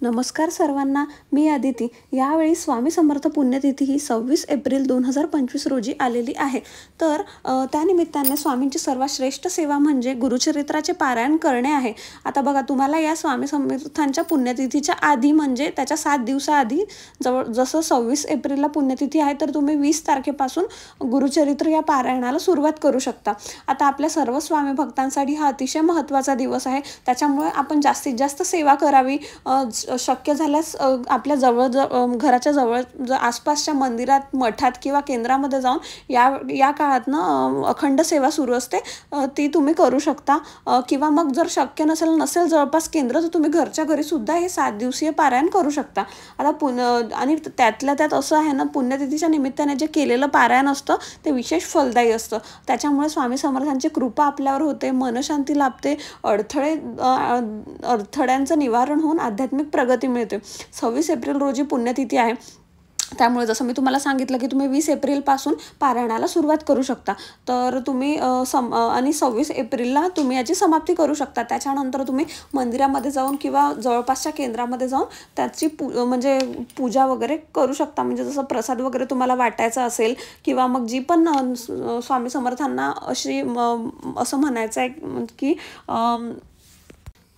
नमस्कार सर्वांना, मी आदिती। यावेळी स्वामी समर्थ पुण्यतिथी ही 26 एप्रिल 2025 रोजी आलेली आहे। तर त्यानिमित्ताने स्वामींची सर्वात श्रेष्ठ सेवा म्हणजे गुरुचरित्राचे पारायण करणे आहे। आता बघा, तुम्हाला या स्वामी समर्थांच्या पुण्यतिथीच्या आधी म्हणजे त्याच्या 7 दिवसाआधी जसं 26 एप्रिलला पुण्यतिथी आहे, तर तुम्ही 20 तारखेपासून गुरुचरित्र या पारायणाला सुरुवात करू शकता। आता आपल्या सर्व स्वामी भक्तांसाठी हा अतिशय महत्त्वाचा दिवस आहे, त्याच्यामुळे आपण जास्तीत जास्त सेवा करावी। शक्य झाल्यास आपल्या घराच्या जवळ आसपासच्या मंदिरात, मठात किंवा केंद्रामध्ये जाऊन या काळात अखंड सेवा सुरू असते, ती तुम्ही करू शकता। किंवा मग जर शक्य नसेल जवळपास केंद्र, तर तुम्ही घरच्या घरी सुद्धा हे 7 दिवसीय पारायण करू शकता। आता आणि त्यातल्या त्यात असं आहे ना, पुण्यतिथीच्या निमित्ताने जे केलेलं पारायण असतं ते विशेष फलदायी असतं। त्याच्यामुळे स्वामी समर्थांची कृपा आपल्यावर होते, मनशांती लाभते, अडथळ्यांचं निवारण होऊन आध्यात्मिक प्रगती मिळते। 26 एप्रिल रोजी पुण्यतिथी आहे, त्यामुळे जसं मी तुम्हाला सांगितलं की तुम्ही 20 एप्रिलपासून पारायणाला सुरुवात करू शकता। तर तुम्ही आणि 26 एप्रिलला तुम्ही याची समाप्ती करू शकता। त्याच्यानंतर तुम्ही मंदिरामध्ये जाऊन किंवा जवळपासच्या केंद्रामध्ये जाऊन त्याची म्हणजे पूजा वगैरे करू शकता। म्हणजे जसं प्रसाद वगैरे तुम्हाला वाटायचा असेल, किंवा मग जी पण स्वामी समर्थांना असं म्हणायचं आहे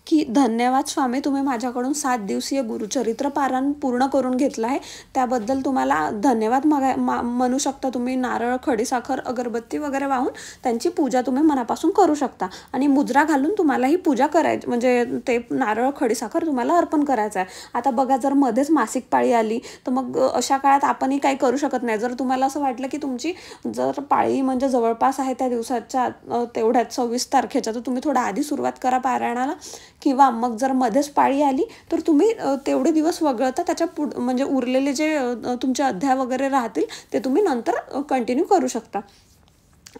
की धन्यवाद स्वामी, तुम्ही माझ्याकडून 7 दिवसीय गुरुचरित्र पारायण पूर्ण करून घेतलं आहे, त्याबद्दल तुम्हाला धन्यवाद म्हणू शकता। तुम्ही नारळ, खडीसाखर, अगरबत्ती वगैरे वाहून त्यांची पूजा तुम्ही मनापासून करू शकता। आणि मुजरा घालून तुम्हाला ही पूजा करायची, म्हणजे ते नारळ, खडीसाखर तुम्हाला अर्पण करायचं आहे। आता बघा, जर मध्येच मासिक पाळी आली तर मग अशा काळात आपणही काही करू शकत नाही। जर तुम्हाला असं वाटलं की तुमची जर पाळी म्हणजे जवळपास आहे त्या दिवसाच्या तेवढ्यात 26 तारखेच्या, तर तुम्ही थोडा आधी सुरुवात करा पारायणाला। किंवा मग जर मध्येच पाळी आली तर तुम्ही तेवढे दिवस वगळता त्याच्या म्हणजे उरलेले जे तुमचे अध्याय वगैरे राहतील ते तुम्ही नंतर कंटिन्यू करू शकता।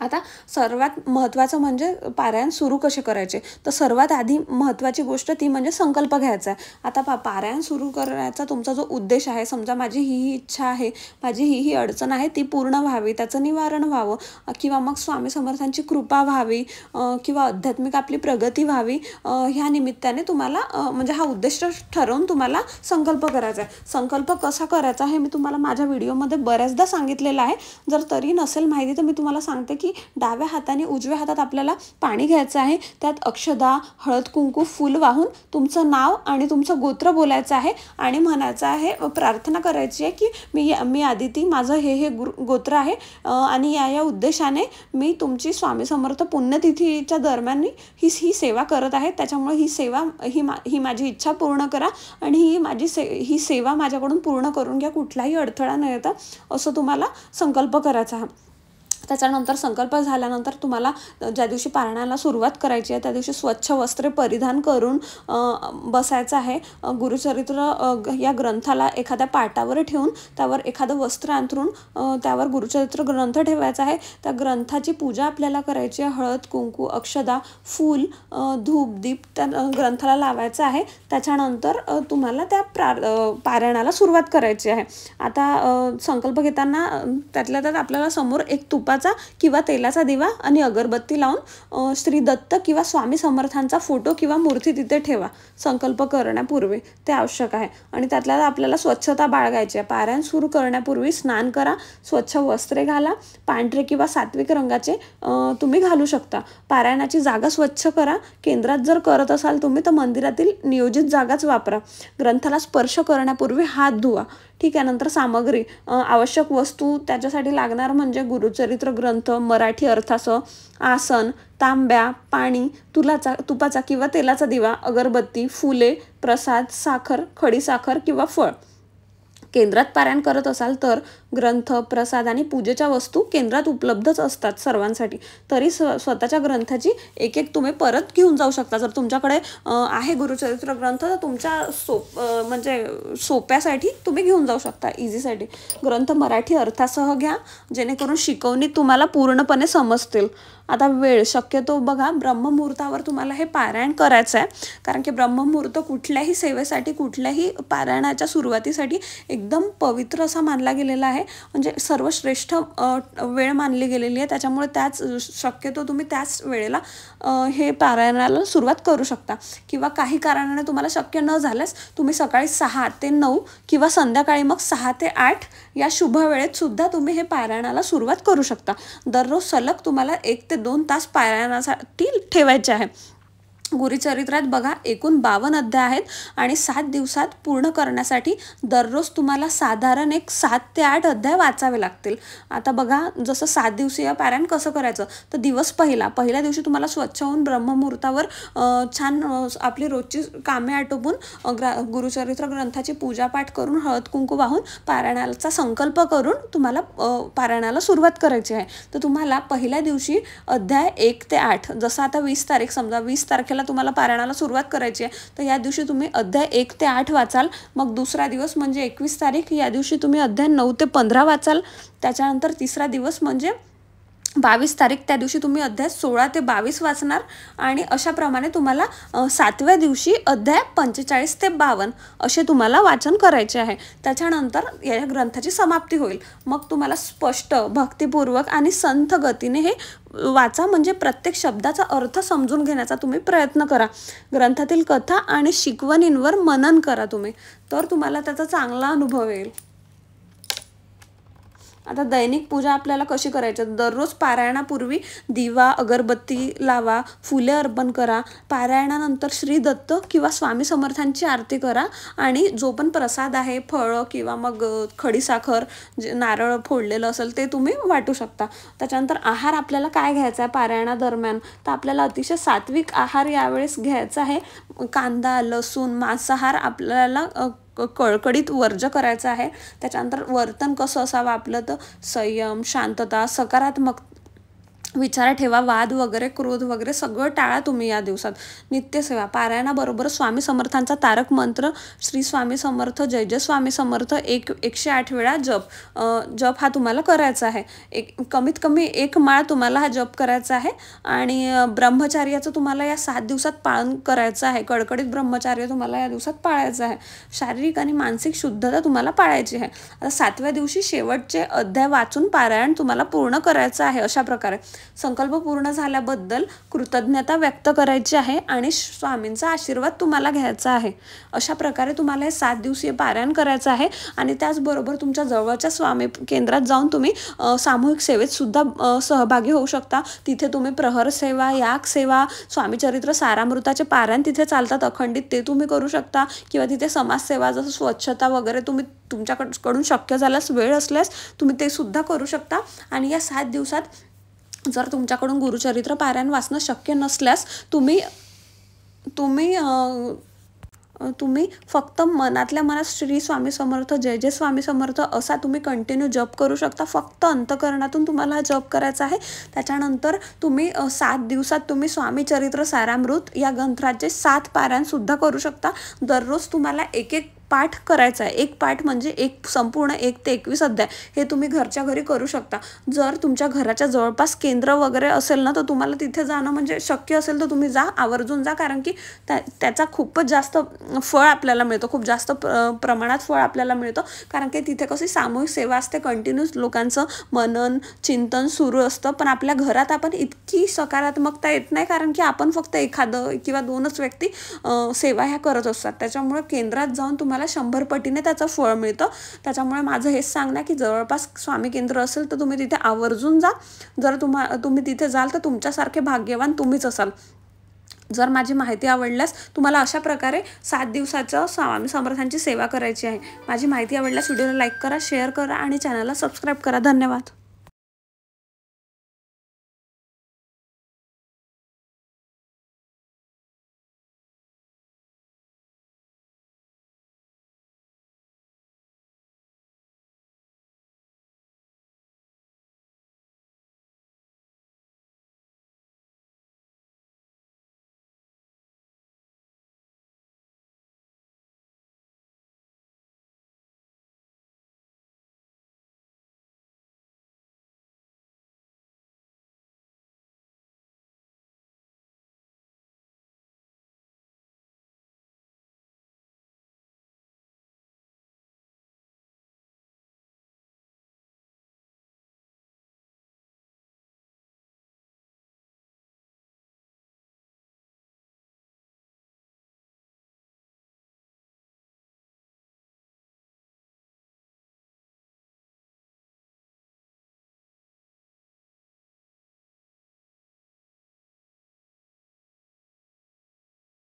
आता सर्वात महत्त्वाचं म्हणजे पारायण सुरू कसे करायचे, तर सर्वात आधी महत्त्वाची गोष्ट ती म्हणजे संकल्प घ्यायचा आहे। आता पारायण सुरू करण्याचा तुमचा जो उद्देश आहे, समजा माझी ही इच्छा आहे, माझी ही अडचण आहे, ती पूर्ण व्हावी, त्याचं निवारण व्हावं, किंवा मग स्वामी समर्थांची कृपा व्हावी, किंवा आध्यात्मिक आपली प्रगती व्हावी, ह्या निमित्ताने तुम्हाला म्हणजे हा उद्देश ठरवून तुम्हाला संकल्प करायचा आहे। संकल्प कसा करायचा हे मी तुम्हाला माझ्या व्हिडिओमध्ये बऱ्याचदा सांगितलेलं आहे। जर तरी नसेल माहिती तर मी तुम्हाला सांगते की डाव्या हाताने उजव्या हातात आपल्याला पाणी घ्यायचं आहे, त्यात अक्षदा, हळद, कुंकू, फूल वाहून तुमचं नाव आणि तुमचं गोत्र बोलायचं आहे आणि म्हणायचं आहे, प्रार्थना करायची आहे की मी आदिती, माझं हे गोत्र आहे आणि या उद्देशाने मी तुमची स्वामी समर्थ पुण्यतिथीच्या दरम्यान ही सेवा करत आहे, त्याच्यामुळे ही सेवा ही माझी इच्छा पूर्ण करा आणि ही सेवा माझ्याकडून पूर्ण करून घ्या, कुठलाही अडथळा न येता, असं तुम्हाला संकल्प करायचा आहे। त्याच्यानंतर संकल्प झाल्यानंतर तुम्हाला ज्या दिवशी पारायणाला सुरुवात करायची आहे त्या दिवशी स्वच्छ वस्त्रे परिधान करून बसायचं आहे। गुरुचरित्र या ग्रंथाला एखाद्या पाटावर ठेवून त्यावर एखादं वस्त्र अंथरून त्यावर गुरुचरित्र ग्रंथ ठेवायचा आहे। त्या ग्रंथाची पूजा आपल्याला करायची आहे। हळद, कुंकू, अक्षदा, फूल, धूप, दीप त्या ग्रंथाला लावायचं आहे। त्याच्यानंतर तुम्हाला त्या पारायणाला सुरुवात करायची आहे। आता संकल्प घेताना त्यातल्या त्यात आपल्याला समोर एक तुपाचा किंवा तेलाचा दिवा आणि अगरबत्ती लावून श्री दत्त किंवा स्वामी समर्थांचा फोटो किंवा मूर्ती तिथे ठेवा संकल्प करण्यापूर्वी, ते आवश्यक आहे। आणि त्यातल्या आपल्याला स्वच्छता बाळगायची आहे। पारायण सुरू करण्यापूर्वी स्नान करा, स्वच्छ वस्त्रे घाला, पांढरे किंवा सात्विक रंगाचे तुम्ही घालू शकता। पारायणाची जागा स्वच्छ करा। केंद्रात जर करत असाल तुम्ही तर मंदिरातील नियोजित जागाच वापरा। ग्रंथाला स्पर्श करण्यापूर्वी हात धुवा, ठीक आहे। नंतर सामग्री, आवश्यक वस्तू त्याच्यासाठी लागणार म्हणजे गुरुचरित्र ग्रंथ मराठी अर्थासह, आसन, तांब्या, पाणी, तुपाचा किंवा तेलाचा दिवा, अगरबत्ती, फुले, प्रसाद, साखर, खडीसाखर किंवा फळ। केंद्रात पारायण करत असाल तर ग्रंथ, प्रसाद आणि पूजेच्या वस्तू केंद्रात उपलब्धच असतात सर्वांसाठी, तरी स्वतःच्या ग्रंथाची एक तुम्ही परत घेऊन जाऊ शकता। जर तुमच्याकडे आहे गुरुचरित्र ग्रंथ तर तुमच्या म्हणजे सोप्यासाठी तुम्ही घेऊन जाऊ शकता, इझीसाठी। ग्रंथ मराठी अर्थासह घ्या, जेणेकरून शिकवणी तुम्हाला पूर्णपणे समजतील। आता वेळ शक्यतो बघा, ब्रह्ममुहूर्तावर तुम्हाला हे पारायण करायचं आहे, कारण की ब्रह्ममुहूर्त कुठल्याही सेवेसाठी, कुठल्याही पारायणाच्या सुरुवातीसाठी एकदम पवित्र असा मानला गेलेला आहे, म्हणजे सर्वश्रेष्ठ वेळ मानली गेलेली आहे. त्याच्यामुळे शक्यतो तुम्ही त्याच वेळेला हे पारायणाला सुरुवात करू शकता. किंवा काही कारणाने तुम्हाला शक्य न झाल्यास तुम्ही सकाळी 6 ते 9 किंवा संध्याकाळी मग 6 ते 8 या शुभ वेळेत सुद्धा तुम्ही हे पारायणाला सुरुवात करू शकता. दररोज सलग तुम्हाला 1 ते 2 तास पारायणासाठी ठेवायचे आहे. गुरुचरित्रात बघा एकूण 52 अध्याय आहेत आणि 7 दिवसात पूर्ण करण्यासाठी दररोज तुम्हाला साधारण एक 7 ते 8 अध्याय वाचावे लागतील. आता बघा, जसं 7 दिवसीय पारायण कसं करायचं, तर दिवस पहिल्या दिवशी तुम्हाला स्वच्छ होऊन ब्रह्ममुहूर्तावर छान आपली रोजची कामे आटोपून गुरुचरित्र ग्रंथाची पूजापाठ करून हळद कुंकू वाहून पारायणाचा संकल्प करून तुम्हाला पारायणाला सुरुवात करायची आहे. तर तुम्हाला पहिल्या दिवशी अध्याय 1 ते 8, जसं आता 20 तारीख, समजा 20 तारखेला तुम्हाला पारायणाला सुरुवात करायची आहे, तर या दिवशी तुम्ही अध्याय 1 ते 8 वाचाल. मग दुसरा दिवस म्हणजे 21 तारीख, या दिवशी तुम्ही अध्याय 9 ते 15 वाचाल. त्याच्यानंतर तिसरा दिवस म्हणजे 22 तारीख, त्या दिवशी तुम्ही अध्याय 16 ते 22 वाचणार. आणि अशाप्रमाणे तुम्हाला 7व्या दिवशी अध्याय 45 ते 52 असे तुम्हाला वाचन करायचे आहे. त्याच्यानंतर या ग्रंथाची समाप्ती होईल. मग तुम्हाला स्पष्ट, भक्तिपूर्वक आणि संथ गतीने हे वाचा, म्हणजे प्रत्येक शब्दाचा अर्थ समजून घेण्याचा तुम्ही प्रयत्न करा. ग्रंथातील कथा आणि शिकवणींवर मनन करा तुम्ही, तर तुम्हाला त्याचा चांगला अनुभव येईल. आता दैनिक पूजा आपल्याला कशी करायची, दररोज पारायणापूर्वी दिवा अगरबत्ती लावा, फुले अर्पण करा. पारायणानंतर श्री दत्त किंवा स्वामी समर्थांची आरती करा आणि जो पण प्रसाद आहे, फळं किंवा मग खडीसाखर, नारळ फोडलेलं असेल ते तुम्ही वाटू शकता. त्याच्यानंतर आहार आपल्याला काय घ्यायचा आहे पारायणादरम्यान, तर आपल्याला अतिशय सात्विक आहार यावेळेस घ्यायचा आहे. कांदा, लसूण, मांसाहार आपल्याला कळकळीत वर्ज करायचं आहे. त्याच्यानंतर वर्तन कसं असावं आपलं, तर संयम, शांतता, सकारात्मक विचार ठेवा. वाद वगैरे, क्रोध वगैरे सगळं टाळा तुम्ही या दिवसात. नित्यसेवा, पारायणाबरोबर स्वामी समर्थांचा तारक मंत्र श्री स्वामी समर्थ, जय जय स्वामी समर्थ 108 वेळा जप हा तुम्हाला करायचा आहे. कमीत कमी 1 माळ तुम्हाला हा जप करायचा आहे. आणि ब्रह्मचार्याचं तुम्हाला या 7 दिवसात पालन करायचं आहे. कडकडीत ब्रह्मचार्य तुम्हाला या दिवसात पाळायचं आहे. शारीरिक आणि मानसिक शुद्धता तुम्हाला पाळायची आहे. आता 7व्या दिवशी शेवटचे अध्याय वाचून पारायण तुम्हाला पूर्ण करायचं आहे. अशा प्रकारे संकल्प पूर्ण झाल्याबद्दल कृतज्ञता व्यक्त करायची आहे आणि स्वामींचा आशीर्वाद तुम्हाला घ्यायचा आहे. अशा प्रकारे तुम्हाला हे 7 दिवसीय पारायण करायचं आहे. आणि त्याचबरोबर तुमच्या जवळच्या स्वामी केंद्रात जाऊन तुम्ही सामूहिक सेवेत सुद्धा सहभागी होऊ शकता. तिथे तुम्ही प्रहर सेवा, याग सेवा, स्वामीचरित्र सारामृताचे पारायण तिथे चालतात अखंडित, ते तुम्ही करू शकता. किंवा तिथे समाजसेवा, जसं स्वच्छता वगैरे तुम्ही तुमच्याकडून शक्य झाल्यास, वेळ असल्यास तुम्ही ते सुद्धा करू शकता. आणि या 7 दिवसात जर तुमच्याकडून गुरुचरित्र पारायण वाचणं शक्य नसल्यास तुम्ही फक्त मनातल्या मनात श्री स्वामी समर्थ, जय जय स्वामी समर्थ असा तुम्ही कंटिन्यू जप करू शकता. फक्त अंतःकरणातून तुम्हाला हा जप करायचा आहे. त्याच्यानंतर तुम्ही 7 दिवसात तुम्ही स्वामीचरित्र सारामृत या ग्रंथाचे 7 पारायण सुद्धा करू शकता. दररोज तुम्हाला एक पाठ करायचा आहे. एक पाठ म्हणजे संपूर्ण 1 ते 21 अध्याय हे तुम्ही घरच्या घरी करू शकता. जर तुमच्या घराच्या जवळपास केंद्र वगैरे असेल ना, तर तुम्हाला तिथे जाणं म्हणजे शक्य असेल तर तुम्ही जा, आवर्जून जा. कारण की त्याचा खूपच जास्त फळ आपल्याला मिळतं, खूप जास्त प्रमाणात फळ आपल्याला मिळतं. कारण की तिथे कशी सामूहिक सेवा असते, कंटिन्यूस लोकांचं मनन चिंतन सुरू असतं. पण आपल्या घरात आपण इतकी सकारात्मकता येत नाही, कारण की आपण फक्त एखादं किंवा 2च व्यक्ती सेवा ह्या करत असतात. त्याच्यामुळे केंद्रात जाऊन तुम्हाला 100 पटीने त्याचं फळ मिळतं. त्याच्यामुळे माझं हेच सांगणं की जवळपास स्वामी केंद्र असेल तर तुम्ही तिथे आवर्जून जा. जर तुम्ही तिथे जाल तर तुमच्यासारखे भाग्यवान तुम्हीच असाल. जर माझी माहिती आवडल्यास तुम्हाला अशा प्रकारे 7 दिवसाचं स्वामी समर्थांची सेवा करायची आहे. माझी माहिती आवडल्यास व्हिडिओला लाईक करा, शेअर करा आणि चॅनलला सबस्क्राईब करा. धन्यवाद.